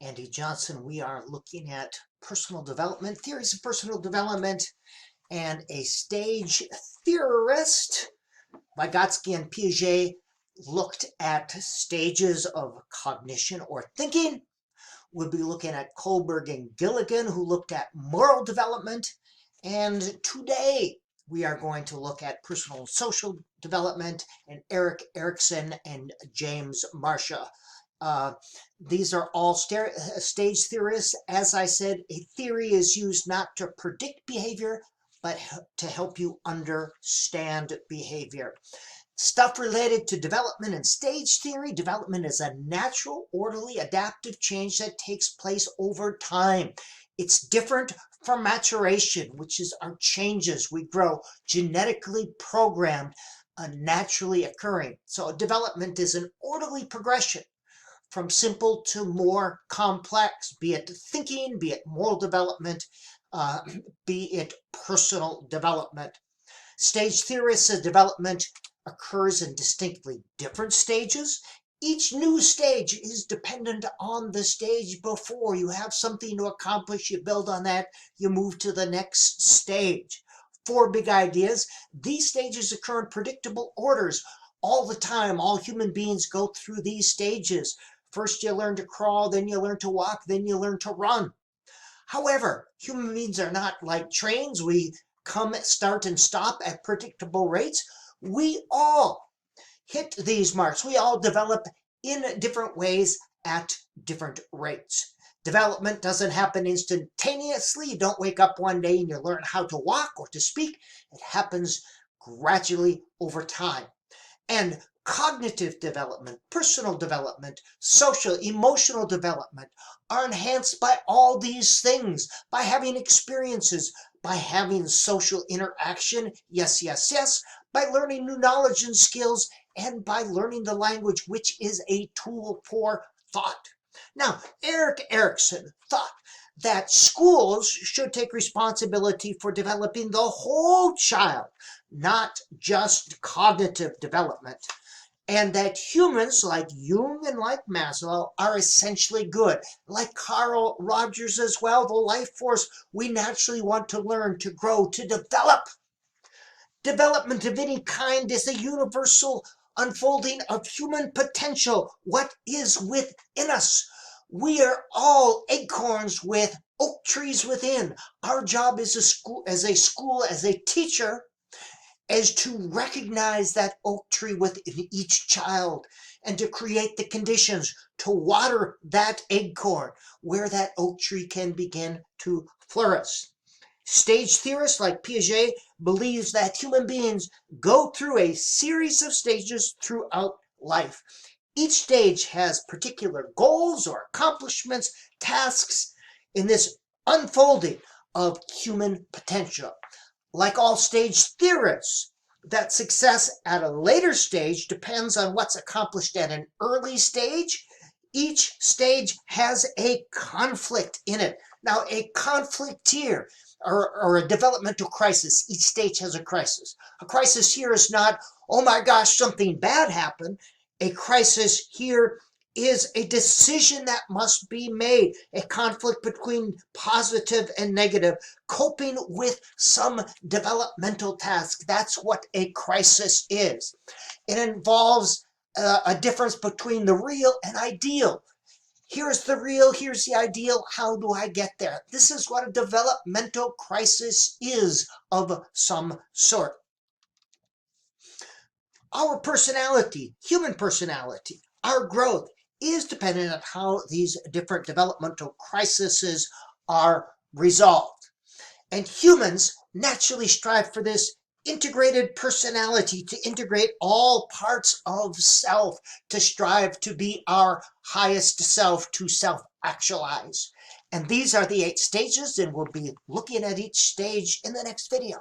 Andy Johnson. We are looking at personal development, theories of personal development, and a stage theorist, Vygotsky and Piaget, looked at stages of cognition or thinking. We'll be looking at Kohlberg and Gilligan, who looked at moral development. And today we are going to look at personal and social development and Erickson and James Marcia. These are all stage theorists. As I said, a theory is used not to predict behavior, but to help you understand behavior. Stuff related to development and stage theory. Development is a natural, orderly, adaptive change that takes place over time. It's different from maturation, which is our changes. We grow, genetically programmed, naturally occurring. So development is an orderly progression from simple to more complex, be it thinking, be it moral development, be it personal development. Stage theorists say development occurs in distinctly different stages. Each new stage is dependent on the stage before. You have something to accomplish, you build on that, you move to the next stage. 4 big ideas. These stages occur in predictable orders all the time. All human beings go through these stages. First you learn to crawl, then you learn to walk, then you learn to run. However, human beings are not like trains. We come, start, and stop at predictable rates. We all hit these marks. We all develop in different ways at different rates. Development doesn't happen instantaneously. You don't wake up one day and you learn how to walk or to speak. It happens gradually over time. And cognitive development, personal development, social, emotional development are enhanced by all these things, by having experiences, by having social interaction, yes, yes, yes, by learning new knowledge and skills, and by learning the language, which is a tool for thought. Now, Erickson thought that schools should take responsibility for developing the whole child, not just cognitive development, and that humans like Jung and like Maslow are essentially good. Like Carl Rogers as well, the life force we naturally want to learn, to grow, to develop. Development of any kind is a universal unfolding of human potential, what is within us. We are all acorns with oak trees within. Our job as a teacher, is to recognize that oak tree within each child and to create the conditions to water that acorn where that oak tree can begin to flourish. Stage theorists like Piaget believes that human beings go through a series of stages throughout life. Each stage has particular goals or accomplishments, tasks in this unfolding of human potential. Like all stage theorists, that success at a later stage depends on what's accomplished at an early stage. Each stage has a conflict in it. Now, a conflict here, or a developmental crisis, each stage has a crisis. A crisis here is not, oh my gosh, something bad happened. A crisis here is a decision that must be made, a conflict between positive and negative, coping with some developmental task. That's what a crisis is. It involves a difference between the real and ideal. Here's the real, here's the ideal, how do I get there? This is what a developmental crisis is of some sort. Our personality, human personality, our growth is dependent on how these different developmental crises are resolved. And humans naturally strive for this integrated personality, to integrate all parts of self, to strive to be our highest self, to self-actualize. And these are the 8 stages, and we'll be looking at each stage in the next video.